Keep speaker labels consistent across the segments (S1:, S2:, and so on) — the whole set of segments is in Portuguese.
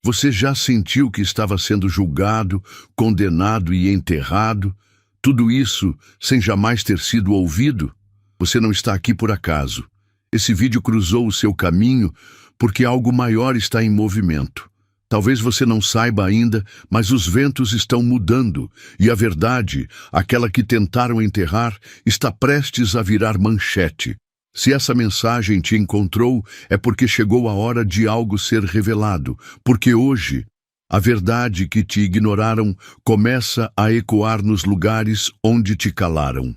S1: Você já sentiu que estava sendo julgado, condenado e enterrado? Tudo isso sem jamais ter sido ouvido? Você não está aqui por acaso. Esse vídeo cruzou o seu caminho porque algo maior está em movimento. Talvez você não saiba ainda, mas os ventos estão mudando e a verdade, aquela que tentaram enterrar, está prestes a virar manchete. Se essa mensagem te encontrou, é porque chegou a hora de algo ser revelado, porque hoje a verdade que te ignoraram começa a ecoar nos lugares onde te calaram.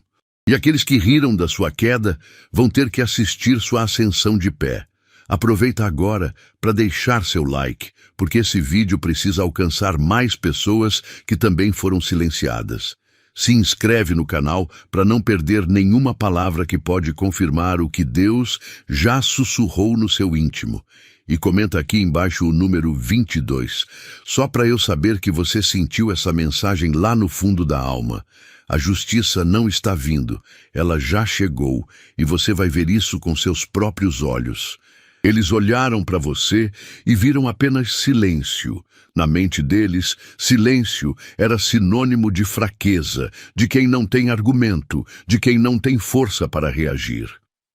S1: E aqueles que riram da sua queda vão ter que assistir sua ascensão de pé. Aproveita agora para deixar seu like, porque esse vídeo precisa alcançar mais pessoas que também foram silenciadas. Se inscreve no canal para não perder nenhuma palavra que pode confirmar o que Deus já sussurrou no seu íntimo. E comenta aqui embaixo o número 22, só para eu saber que você sentiu essa mensagem lá no fundo da alma. A justiça não está vindo, ela já chegou, e você vai ver isso com seus próprios olhos. Eles olharam para você e viram apenas silêncio. Na mente deles, silêncio era sinônimo de fraqueza, de quem não tem argumento, de quem não tem força para reagir.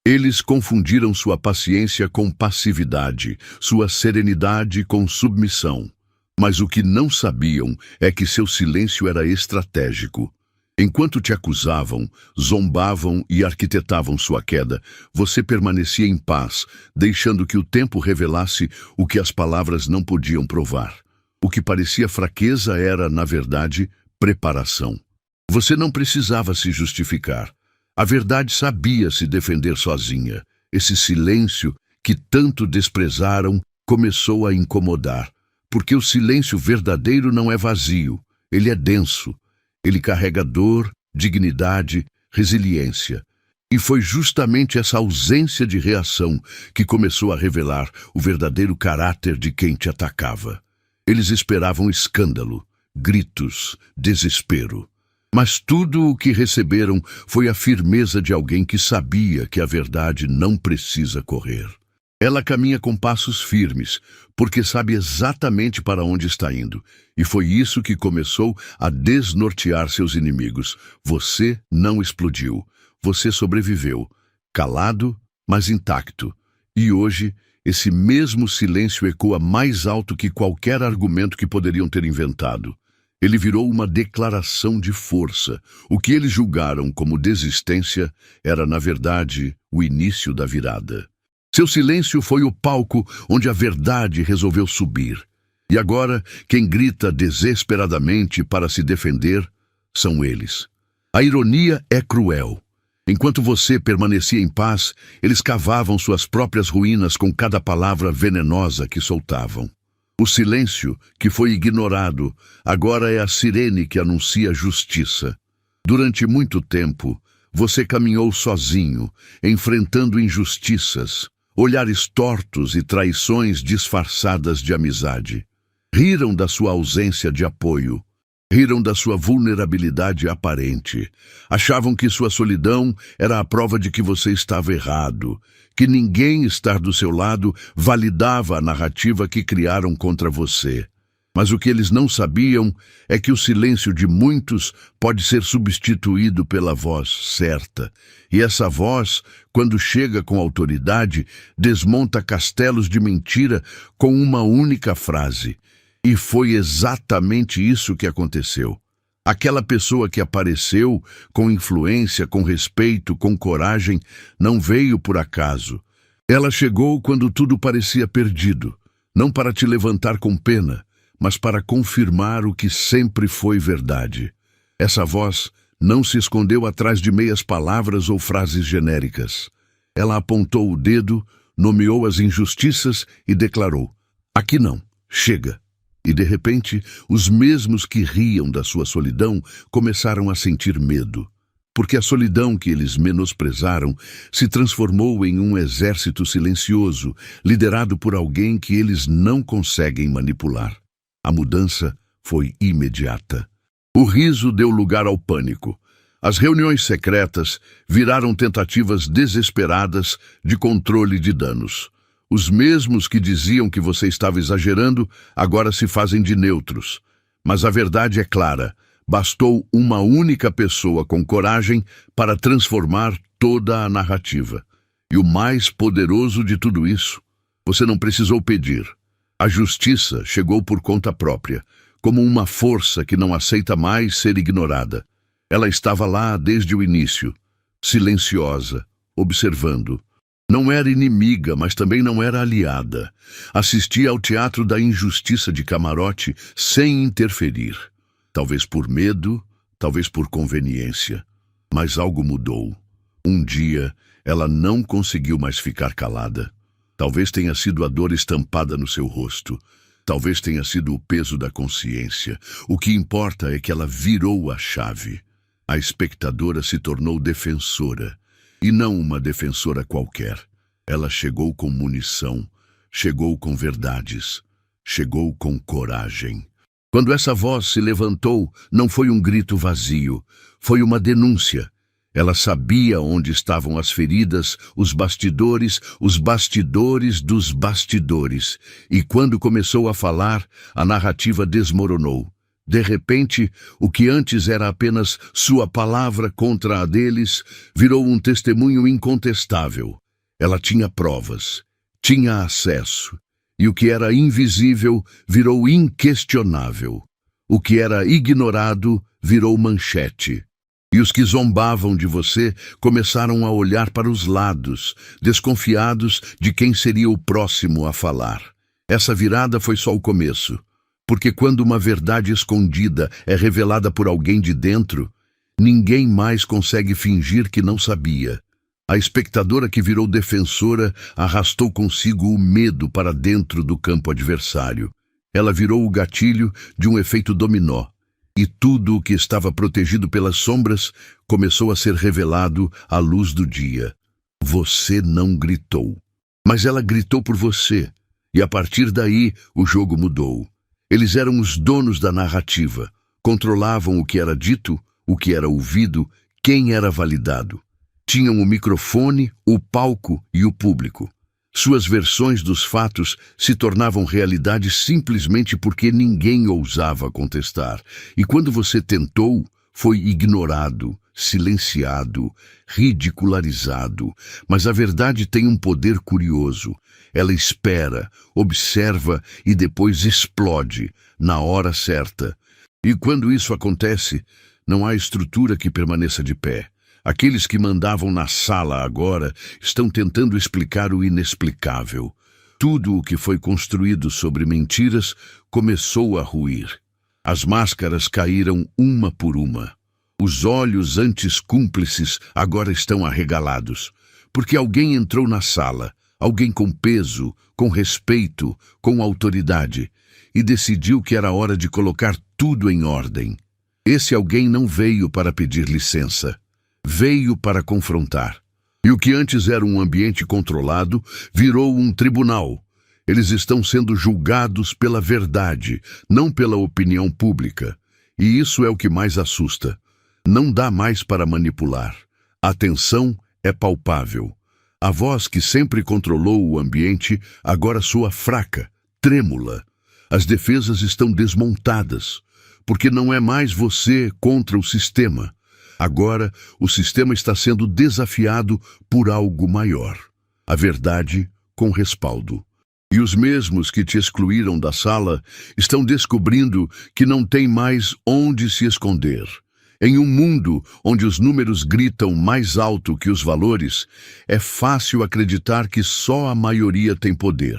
S1: Eles confundiram sua paciência com passividade, sua serenidade com submissão. Mas o que não sabiam é que seu silêncio era estratégico. Enquanto te acusavam, zombavam e arquitetavam sua queda, você permanecia em paz, deixando que o tempo revelasse o que as palavras não podiam provar. O que parecia fraqueza era, na verdade, preparação. Você não precisava se justificar. A verdade sabia se defender sozinha. Esse silêncio que tanto desprezaram começou a incomodar, porque o silêncio verdadeiro não é vazio, ele é denso. Ele carrega dor, dignidade, resiliência. E foi justamente essa ausência de reação que começou a revelar o verdadeiro caráter de quem te atacava. Eles esperavam escândalo, gritos, desespero. Mas tudo o que receberam foi a firmeza de alguém que sabia que a verdade não precisa correr. Ela caminha com passos firmes, porque sabe exatamente para onde está indo. E foi isso que começou a desnortear seus inimigos. Você não explodiu. Você sobreviveu, calado, mas intacto. E hoje, esse mesmo silêncio ecoa mais alto que qualquer argumento que poderiam ter inventado. Ele virou uma declaração de força. O que eles julgaram como desistência era, na verdade, o início da virada. Seu silêncio foi o palco onde a verdade resolveu subir. E agora, quem grita desesperadamente para se defender são eles. A ironia é cruel. Enquanto você permanecia em paz, eles cavavam suas próprias ruínas com cada palavra venenosa que soltavam. O silêncio, que foi ignorado, agora é a sirene que anuncia justiça. Durante muito tempo, você caminhou sozinho, enfrentando injustiças, olhares tortos e traições disfarçadas de amizade. Riram da sua ausência de apoio. Riram da sua vulnerabilidade aparente. Achavam que sua solidão era a prova de que você estava errado, que ninguém estar do seu lado validava a narrativa que criaram contra você. Mas o que eles não sabiam é que o silêncio de muitos pode ser substituído pela voz certa. E essa voz, quando chega com autoridade, desmonta castelos de mentira com uma única frase. E foi exatamente isso que aconteceu. Aquela pessoa que apareceu com influência, com respeito, com coragem, não veio por acaso. Ela chegou quando tudo parecia perdido, não para te levantar com pena, mas para confirmar o que sempre foi verdade. Essa voz não se escondeu atrás de meias palavras ou frases genéricas. Ela apontou o dedo, nomeou as injustiças e declarou: aqui não, chega. E de repente, os mesmos que riam da sua solidão começaram a sentir medo, porque a solidão que eles menosprezaram se transformou em um exército silencioso, liderado por alguém que eles não conseguem manipular. A mudança foi imediata. O riso deu lugar ao pânico. As reuniões secretas viraram tentativas desesperadas de controle de danos. Os mesmos que diziam que você estava exagerando, agora se fazem de neutros. Mas a verdade é clara. Bastou uma única pessoa com coragem para transformar toda a narrativa. E o mais poderoso de tudo isso, você não precisou pedir. A justiça chegou por conta própria, como uma força que não aceita mais ser ignorada. Ela estava lá desde o início, silenciosa, observando. Não era inimiga, mas também não era aliada. Assistia ao teatro da injustiça de camarote sem interferir. Talvez por medo, talvez por conveniência. Mas algo mudou. Um dia, ela não conseguiu mais ficar calada. Talvez tenha sido a dor estampada no seu rosto. Talvez tenha sido o peso da consciência. O que importa é que ela virou a chave. A espectadora se tornou defensora. E não uma defensora qualquer. Ela chegou com munição, chegou com verdades, chegou com coragem. Quando essa voz se levantou, não foi um grito vazio, foi uma denúncia. Ela sabia onde estavam as feridas, os bastidores dos bastidores. E quando começou a falar, a narrativa desmoronou. De repente, o que antes era apenas sua palavra contra a deles, virou um testemunho incontestável. Ela tinha provas, tinha acesso, e o que era invisível virou inquestionável. O que era ignorado virou manchete. E os que zombavam de você começaram a olhar para os lados, desconfiados de quem seria o próximo a falar. Essa virada foi só o começo, porque quando uma verdade escondida é revelada por alguém de dentro, ninguém mais consegue fingir que não sabia. A espectadora que virou defensora arrastou consigo o medo para dentro do campo adversário. Ela virou o gatilho de um efeito dominó. E tudo o que estava protegido pelas sombras começou a ser revelado à luz do dia. Você não gritou, mas ela gritou por você. E a partir daí, o jogo mudou. Eles eram os donos da narrativa. Controlavam o que era dito, o que era ouvido, quem era validado. Tinham o microfone, o palco e o público. Suas versões dos fatos se tornavam realidade simplesmente porque ninguém ousava contestar. E quando você tentou, foi ignorado, silenciado, ridicularizado. Mas a verdade tem um poder curioso. Ela espera, observa e depois explode, na hora certa. E quando isso acontece, não há estrutura que permaneça de pé. Aqueles que mandavam na sala agora estão tentando explicar o inexplicável. Tudo o que foi construído sobre mentiras começou a ruir. As máscaras caíram uma por uma. Os olhos antes cúmplices agora estão arregalados, porque alguém entrou na sala, alguém com peso, com respeito, com autoridade, e decidiu que era hora de colocar tudo em ordem. Esse alguém não veio para pedir licença. Veio para confrontar. E o que antes era um ambiente controlado virou um tribunal. Eles estão sendo julgados pela verdade, não pela opinião pública. E isso é o que mais assusta. Não dá mais para manipular. A tensão é palpável. A voz que sempre controlou o ambiente agora soa fraca, trêmula. As defesas estão desmontadas, porque não é mais você contra o sistema. Agora, o sistema está sendo desafiado por algo maior. A verdade com respaldo. E os mesmos que te excluíram da sala estão descobrindo que não tem mais onde se esconder. Em um mundo onde os números gritam mais alto que os valores, é fácil acreditar que só a maioria tem poder.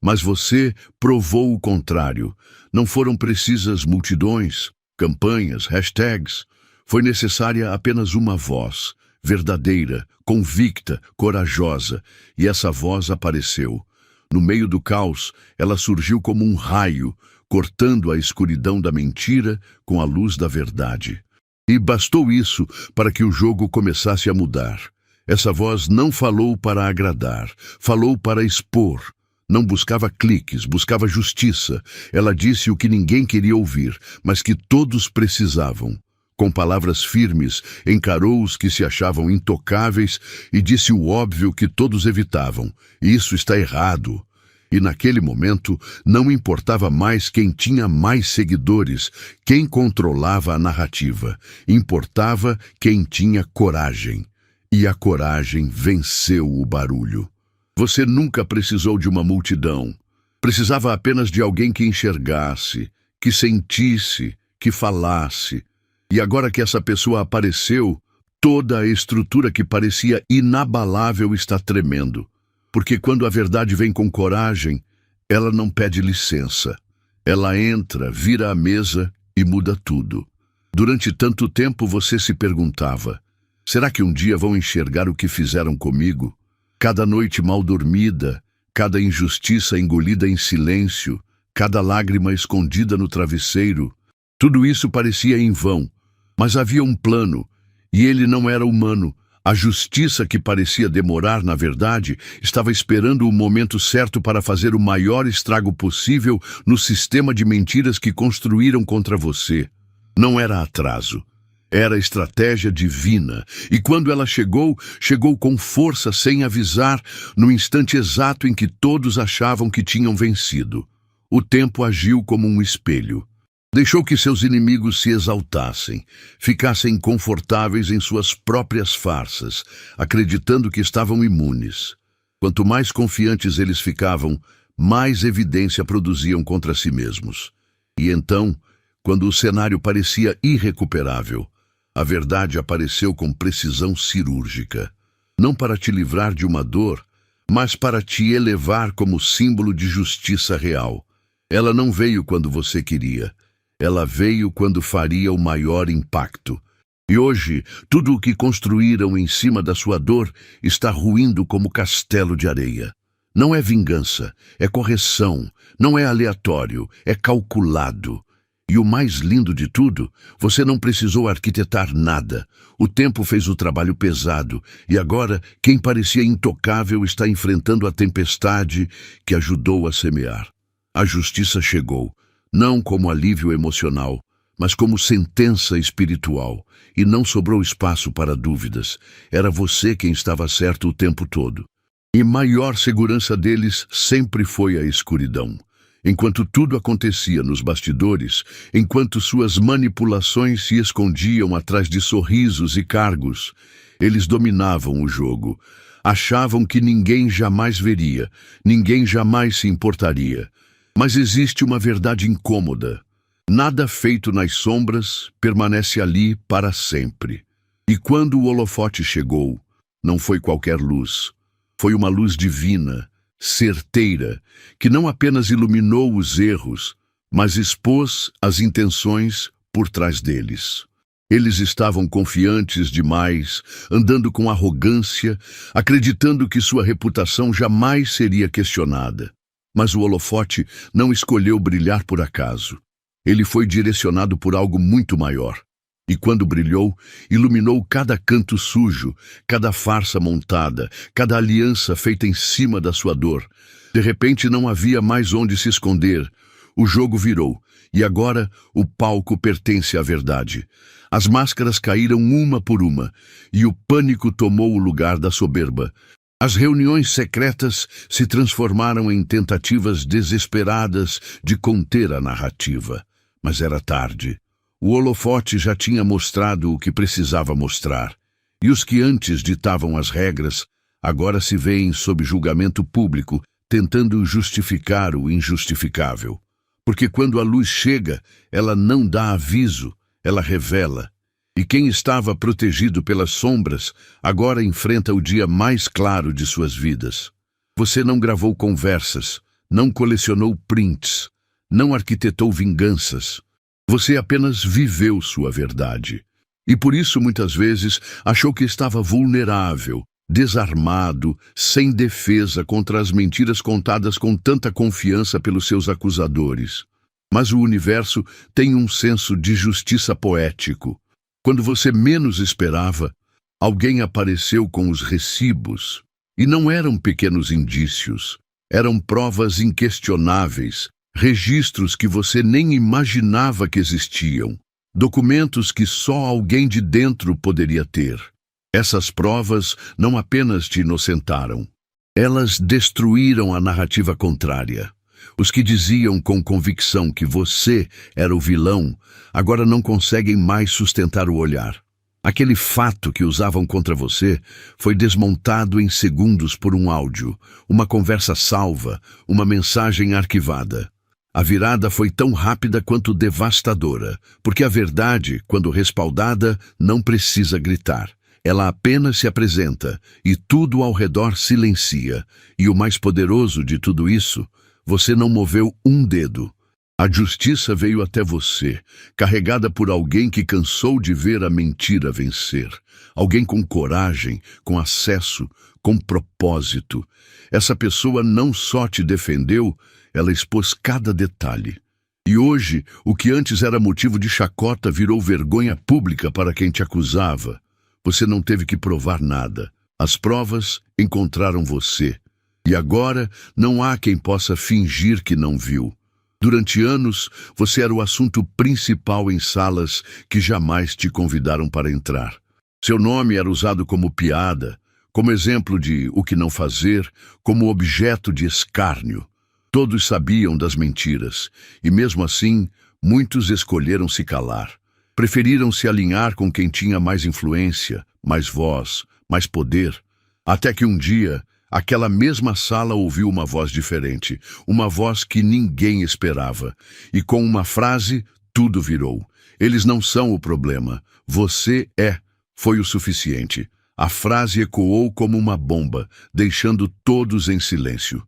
S1: Mas você provou o contrário. Não foram precisas multidões, campanhas, hashtags. Foi necessária apenas uma voz, verdadeira, convicta, corajosa, e essa voz apareceu. No meio do caos, ela surgiu como um raio, cortando a escuridão da mentira com a luz da verdade. E bastou isso para que o jogo começasse a mudar. Essa voz não falou para agradar, falou para expor. Não buscava cliques, buscava justiça. Ela disse o que ninguém queria ouvir, mas que todos precisavam. Com palavras firmes, encarou os que se achavam intocáveis e disse o óbvio que todos evitavam: isso está errado. E naquele momento, não importava mais quem tinha mais seguidores, quem controlava a narrativa. Importava quem tinha coragem. E a coragem venceu o barulho. Você nunca precisou de uma multidão. Precisava apenas de alguém que enxergasse, que sentisse, que falasse. E agora que essa pessoa apareceu, toda a estrutura que parecia inabalável está tremendo. Porque quando a verdade vem com coragem, ela não pede licença. Ela entra, vira a mesa e muda tudo. Durante tanto tempo você se perguntava: será que um dia vão enxergar o que fizeram comigo? Cada noite mal dormida, cada injustiça engolida em silêncio, cada lágrima escondida no travesseiro. Tudo isso parecia em vão, mas havia um plano, e ele não era humano. A justiça que parecia demorar, na verdade, estava esperando o momento certo para fazer o maior estrago possível no sistema de mentiras que construíram contra você. Não era atraso. Era estratégia divina. E quando ela chegou, chegou com força, sem avisar, no instante exato em que todos achavam que tinham vencido. O tempo agiu como um espelho. Deixou que seus inimigos se exaltassem, ficassem confortáveis em suas próprias farsas, acreditando que estavam imunes. Quanto mais confiantes eles ficavam, mais evidência produziam contra si mesmos. E então, quando o cenário parecia irrecuperável, a verdade apareceu com precisão cirúrgica. Não para te livrar de uma dor, mas para te elevar como símbolo de justiça real. Ela não veio quando você queria. Ela veio quando faria o maior impacto. E hoje, tudo o que construíram em cima da sua dor está ruindo como castelo de areia. Não é vingança, é correção, não é aleatório, é calculado. E o mais lindo de tudo, você não precisou arquitetar nada. O tempo fez o trabalho pesado, e agora quem parecia intocável está enfrentando a tempestade que ajudou a semear. A justiça chegou. Não como alívio emocional, mas como sentença espiritual, e não sobrou espaço para dúvidas. Era você quem estava certo o tempo todo. E maior segurança deles sempre foi a escuridão. Enquanto tudo acontecia nos bastidores, enquanto suas manipulações se escondiam atrás de sorrisos e cargos, eles dominavam o jogo. Achavam que ninguém jamais veria, ninguém jamais se importaria. Mas existe uma verdade incômoda. Nada feito nas sombras permanece ali para sempre. E quando o holofote chegou, não foi qualquer luz. Foi uma luz divina, certeira, que não apenas iluminou os erros, mas expôs as intenções por trás deles. Eles estavam confiantes demais, andando com arrogância, acreditando que sua reputação jamais seria questionada. Mas o holofote não escolheu brilhar por acaso. Ele foi direcionado por algo muito maior. E quando brilhou, iluminou cada canto sujo, cada farsa montada, cada aliança feita em cima da sua dor. De repente não havia mais onde se esconder. O jogo virou, e agora o palco pertence à verdade. As máscaras caíram uma por uma, e o pânico tomou o lugar da soberba. As reuniões secretas se transformaram em tentativas desesperadas de conter a narrativa. Mas era tarde. O holofote já tinha mostrado o que precisava mostrar. E os que antes ditavam as regras, agora se veem sob julgamento público, tentando justificar o injustificável. Porque quando a luz chega, ela não dá aviso, ela revela. E quem estava protegido pelas sombras, agora enfrenta o dia mais claro de suas vidas. Você não gravou conversas, não colecionou prints, não arquitetou vinganças. Você apenas viveu sua verdade. E por isso, muitas vezes, achou que estava vulnerável, desarmado, sem defesa contra as mentiras contadas com tanta confiança pelos seus acusadores. Mas o universo tem um senso de justiça poético. Quando você menos esperava, alguém apareceu com os recibos. E não eram pequenos indícios, eram provas inquestionáveis, registros que você nem imaginava que existiam. documentos que só alguém de dentro poderia ter. Essas provas não apenas te inocentaram, elas destruíram a narrativa contrária. Os que diziam com convicção que você era o vilão, agora não conseguem mais sustentar o olhar. Aquele fato que usavam contra você foi desmontado em segundos por um áudio, uma conversa salva, uma mensagem arquivada. A virada foi tão rápida quanto devastadora, porque a verdade, quando respaldada, não precisa gritar. Ela apenas se apresenta, e tudo ao redor silencia. E o mais poderoso de tudo isso, você não moveu um dedo. A justiça veio até você, carregada por alguém que cansou de ver a mentira vencer. Alguém com coragem, com acesso, com propósito. Essa pessoa não só te defendeu, ela expôs cada detalhe. E hoje, o que antes era motivo de chacota virou vergonha pública para quem te acusava. Você não teve que provar nada. As provas encontraram você. E agora não há quem possa fingir que não viu. Durante anos, você era o assunto principal em salas que jamais te convidaram para entrar. Seu nome era usado como piada, como exemplo de o que não fazer, como objeto de escárnio. Todos sabiam das mentiras, e mesmo assim, muitos escolheram se calar. Preferiram se alinhar com quem tinha mais influência, mais voz, mais poder. Até que um dia, aquela mesma sala ouviu uma voz diferente, uma voz que ninguém esperava. E com uma frase, tudo virou. Eles não são o problema. Você é. Foi o suficiente. A frase ecoou como uma bomba, deixando todos em silêncio.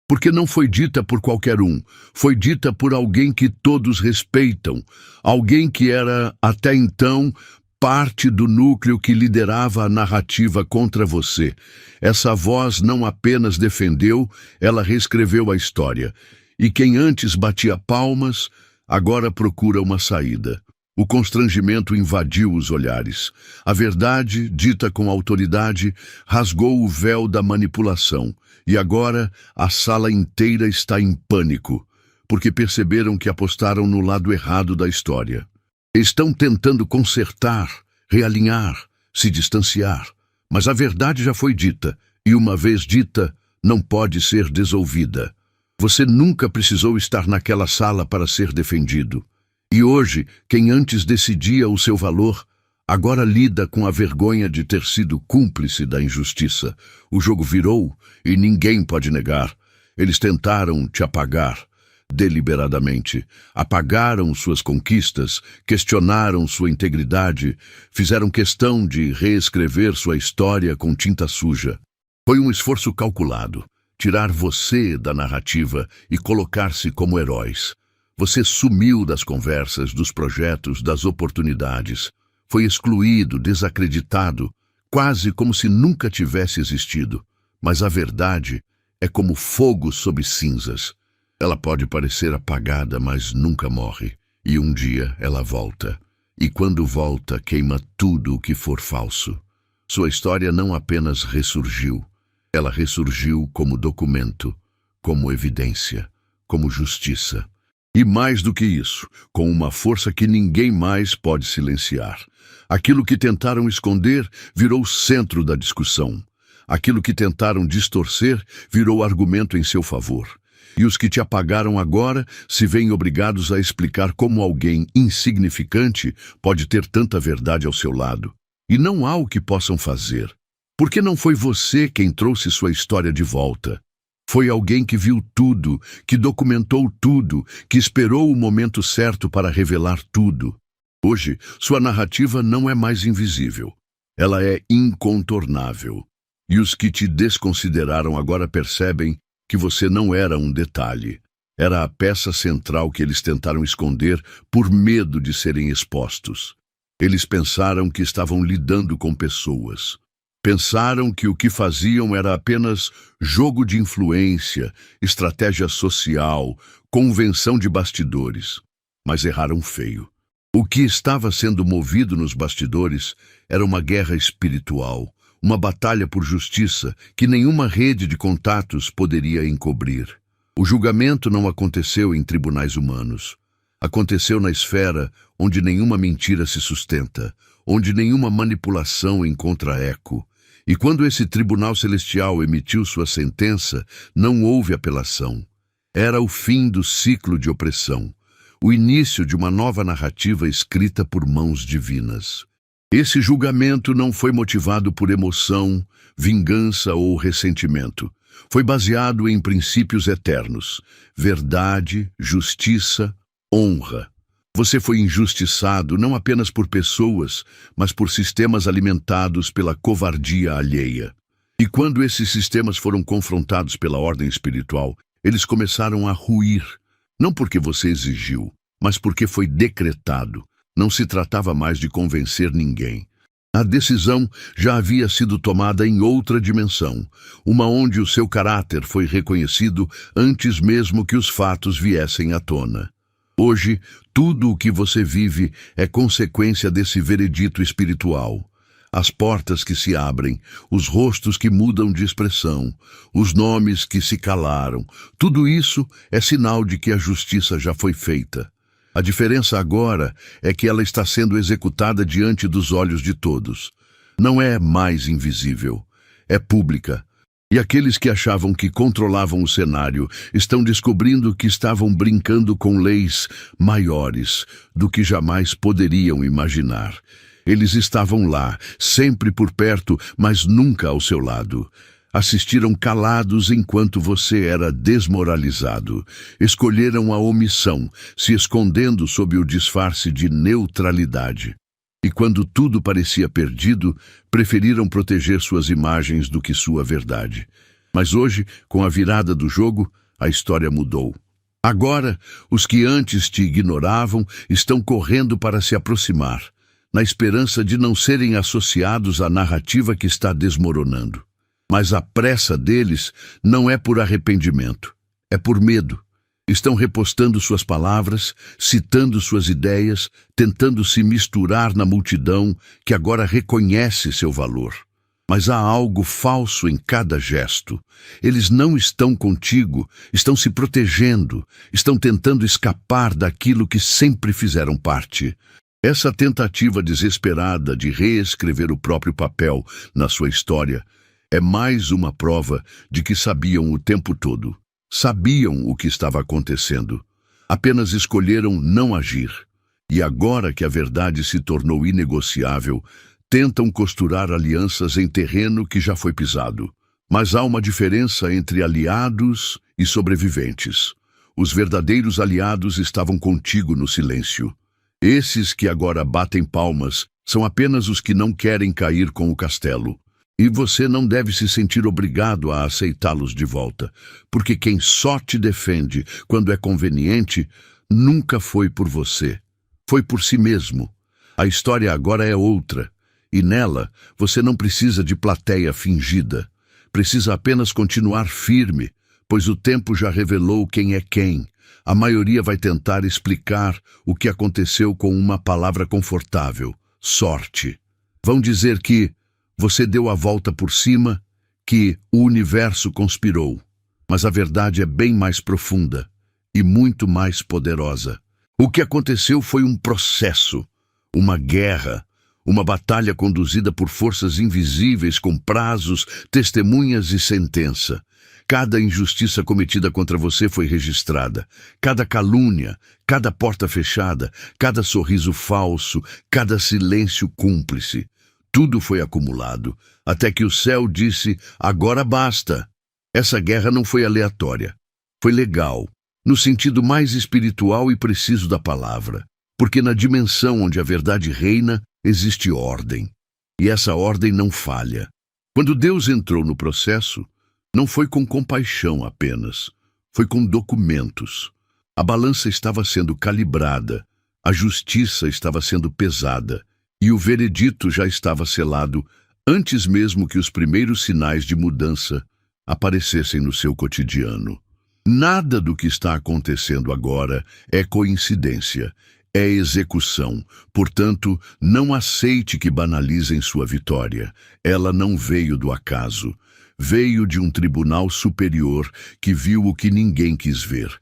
S1: Porque não foi dita por qualquer um, foi dita por alguém que todos respeitam, alguém que era, até então, parte do núcleo que liderava a narrativa contra você. Essa voz não apenas defendeu, ela reescreveu a história. E quem antes batia palmas, agora procura uma saída. O constrangimento invadiu os olhares. A verdade, dita com autoridade, rasgou o véu da manipulação. E agora a sala inteira está em pânico, porque perceberam que apostaram no lado errado da história. Estão tentando consertar, realinhar, se distanciar. Mas a verdade já foi dita, e uma vez dita, não pode ser desouvida. Você nunca precisou estar naquela sala para ser defendido. E hoje, quem antes decidia o seu valor, agora lida com a vergonha de ter sido cúmplice da injustiça. O jogo virou e ninguém pode negar. Eles tentaram te apagar, deliberadamente. Apagaram suas conquistas, questionaram sua integridade, fizeram questão de reescrever sua história com tinta suja. Foi um esforço calculado, tirar você da narrativa e colocar-se como heróis. Você sumiu das conversas, dos projetos, das oportunidades. Foi excluído, desacreditado, quase como se nunca tivesse existido. Mas a verdade é como fogo sob cinzas. Ela pode parecer apagada, mas nunca morre. E um dia ela volta. E quando volta, queima tudo o que for falso. Sua história não apenas ressurgiu. Ela ressurgiu como documento, como evidência, como justiça. E mais do que isso, com uma força que ninguém mais pode silenciar. Aquilo que tentaram esconder virou o centro da discussão. Aquilo que tentaram distorcer virou argumento em seu favor. E os que te apagaram agora se veem obrigados a explicar como alguém insignificante pode ter tanta verdade ao seu lado. E não há o que possam fazer. Porque não foi você quem trouxe sua história de volta. Foi alguém que viu tudo, que documentou tudo, que esperou o momento certo para revelar tudo. Hoje, sua narrativa não é mais invisível. Ela é incontornável. E os que te desconsideraram agora percebem que você não era um detalhe. Era a peça central que eles tentaram esconder por medo de serem expostos. Eles pensaram que estavam lidando com pessoas. Pensaram que o que faziam era apenas jogo de influência, estratégia social, convenção de bastidores. Mas erraram feio. O que estava sendo movido nos bastidores era uma guerra espiritual, uma batalha por justiça que nenhuma rede de contatos poderia encobrir. O julgamento não aconteceu em tribunais humanos. Aconteceu na esfera onde nenhuma mentira se sustenta, onde nenhuma manipulação encontra eco. E quando esse tribunal celestial emitiu sua sentença, não houve apelação. Era o fim do ciclo de opressão, o início de uma nova narrativa escrita por mãos divinas. Esse julgamento não foi motivado por emoção, vingança ou ressentimento. Foi baseado em princípios eternos: verdade, justiça, honra. Você foi injustiçado não apenas por pessoas, mas por sistemas alimentados pela covardia alheia. E quando esses sistemas foram confrontados pela ordem espiritual, eles começaram a ruir, não porque você exigiu, mas porque foi decretado. Não se tratava mais de convencer ninguém. A decisão já havia sido tomada em outra dimensão, uma onde o seu caráter foi reconhecido antes mesmo que os fatos viessem à tona. Hoje, tudo o que você vive é consequência desse veredito espiritual. As portas que se abrem, os rostos que mudam de expressão, os nomes que se calaram, tudo isso é sinal de que a justiça já foi feita. A diferença agora é que ela está sendo executada diante dos olhos de todos. Não é mais invisível, é pública. E aqueles que achavam que controlavam o cenário estão descobrindo que estavam brincando com leis maiores do que jamais poderiam imaginar. Eles estavam lá, sempre por perto, mas nunca ao seu lado. Assistiram calados enquanto você era desmoralizado. Escolheram a omissão, se escondendo sob o disfarce de neutralidade. E quando tudo parecia perdido, preferiram proteger suas imagens do que sua verdade. Mas hoje, com a virada do jogo, a história mudou. Agora, os que antes te ignoravam estão correndo para se aproximar, na esperança de não serem associados à narrativa que está desmoronando. Mas a pressa deles não é por arrependimento, é por medo. Estão repostando suas palavras, citando suas ideias, tentando se misturar na multidão que agora reconhece seu valor. Mas há algo falso em cada gesto. Eles não estão contigo, estão se protegendo, estão tentando escapar daquilo que sempre fizeram parte. Essa tentativa desesperada de reescrever o próprio papel na sua história é mais uma prova de que sabiam o tempo todo. Sabiam o que estava acontecendo. Apenas escolheram não agir. E agora que a verdade se tornou inegociável, tentam costurar alianças em terreno que já foi pisado. Mas há uma diferença entre aliados e sobreviventes. Os verdadeiros aliados estavam contigo no silêncio. Esses que agora batem palmas são apenas os que não querem cair com o castelo. E você não deve se sentir obrigado a aceitá-los de volta, porque quem só te defende quando é conveniente nunca foi por você, foi por si mesmo. A história agora é outra, e nela você não precisa de plateia fingida. Precisa apenas continuar firme, pois o tempo já revelou quem é quem. A maioria vai tentar explicar o que aconteceu com uma palavra confortável: sorte. Vão dizer que você deu a volta por cima, que o universo conspirou. Mas a verdade é bem mais profunda e muito mais poderosa. O que aconteceu foi um processo, uma guerra, uma batalha conduzida por forças invisíveis com prazos, testemunhas e sentença. Cada injustiça cometida contra você foi registrada. Cada calúnia, cada porta fechada, cada sorriso falso, cada silêncio cúmplice. Tudo foi acumulado, até que o céu disse: agora basta. Essa guerra não foi aleatória. Foi legal, no sentido mais espiritual e preciso da palavra. Porque na dimensão onde a verdade reina, existe ordem. E essa ordem não falha. Quando Deus entrou no processo, não foi com compaixão apenas. Foi com documentos. A balança estava sendo calibrada. A justiça estava sendo pesada. E o veredito já estava selado antes mesmo que os primeiros sinais de mudança aparecessem no seu cotidiano. Nada do que está acontecendo agora é coincidência, é execução. Portanto, não aceite que banalizem sua vitória. Ela não veio do acaso. Veio de um tribunal superior que viu o que ninguém quis ver.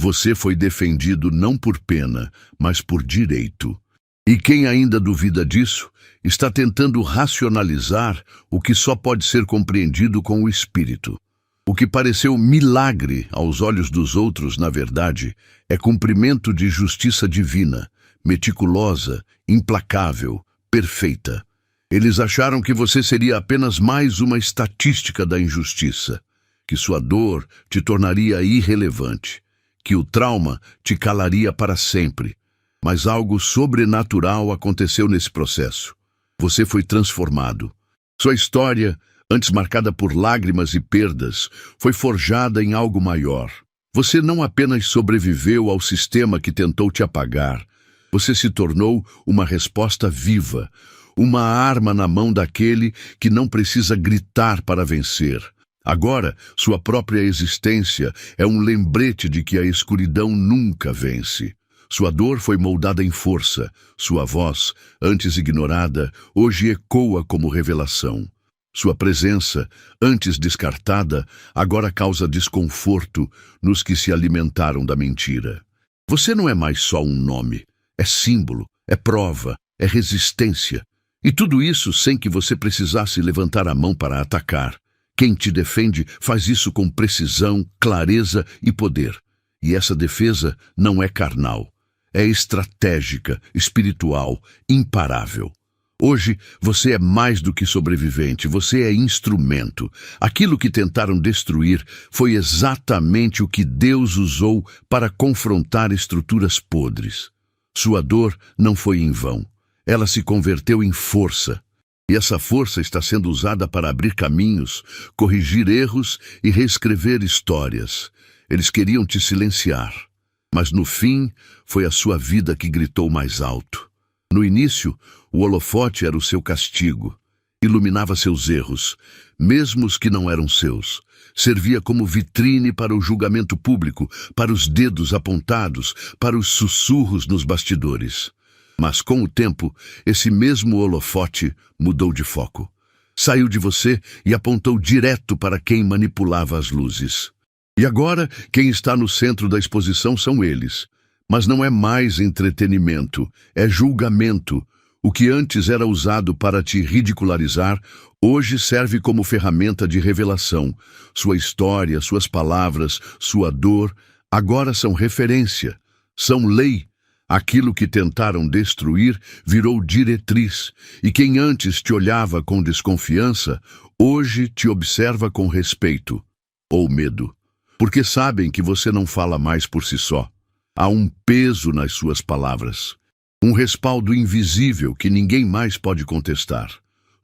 S1: Você foi defendido não por pena, mas por direito. E quem ainda duvida disso, está tentando racionalizar o que só pode ser compreendido com o espírito. O que pareceu milagre aos olhos dos outros, na verdade, é cumprimento de justiça divina, meticulosa, implacável, perfeita. Eles acharam que você seria apenas mais uma estatística da injustiça, que sua dor te tornaria irrelevante, que o trauma te calaria para sempre. Mas algo sobrenatural aconteceu nesse processo. Você foi transformado. Sua história, antes marcada por lágrimas e perdas, foi forjada em algo maior. Você não apenas sobreviveu ao sistema que tentou te apagar, você se tornou uma resposta viva, uma arma na mão daquele que não precisa gritar para vencer. Agora, sua própria existência é um lembrete de que a escuridão nunca vence. Sua dor foi moldada em força, sua voz, antes ignorada, hoje ecoa como revelação. Sua presença, antes descartada, agora causa desconforto nos que se alimentaram da mentira. Você não é mais só um nome, é símbolo, é prova, é resistência. E tudo isso sem que você precisasse levantar a mão para atacar. Quem te defende faz isso com precisão, clareza e poder. E essa defesa não é carnal. É estratégica, espiritual, imparável. Hoje, você é mais do que sobrevivente, você é instrumento. Aquilo que tentaram destruir foi exatamente o que Deus usou para confrontar estruturas podres. Sua dor não foi em vão. Ela se converteu em força. E essa força está sendo usada para abrir caminhos, corrigir erros e reescrever histórias. Eles queriam te silenciar. Mas no fim, foi a sua vida que gritou mais alto. No início, o holofote era o seu castigo. Iluminava seus erros, mesmo os que não eram seus. Servia como vitrine para o julgamento público, para os dedos apontados, para os sussurros nos bastidores. Mas com o tempo, esse mesmo holofote mudou de foco. Saiu de você e apontou direto para quem manipulava as luzes. E agora, quem está no centro da exposição são eles. Mas não é mais entretenimento, é julgamento. O que antes era usado para te ridicularizar, hoje serve como ferramenta de revelação. Sua história, suas palavras, sua dor, agora são referência, são lei. Aquilo que tentaram destruir virou diretriz, e quem antes te olhava com desconfiança, hoje te observa com respeito ou medo. Porque sabem que você não fala mais por si só. Há um peso nas suas palavras. Um respaldo invisível que ninguém mais pode contestar.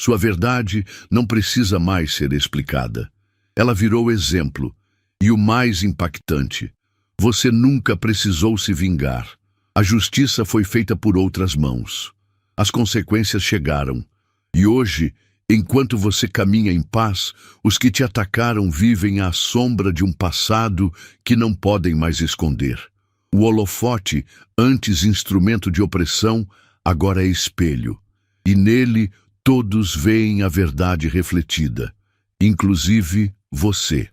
S1: Sua verdade não precisa mais ser explicada. Ela virou exemplo. E o mais impactante, você nunca precisou se vingar. A justiça foi feita por outras mãos. As consequências chegaram. E hoje, enquanto você caminha em paz, os que te atacaram vivem à sombra de um passado que não podem mais esconder. O holofote, antes instrumento de opressão, agora é espelho. E nele todos veem a verdade refletida, inclusive você.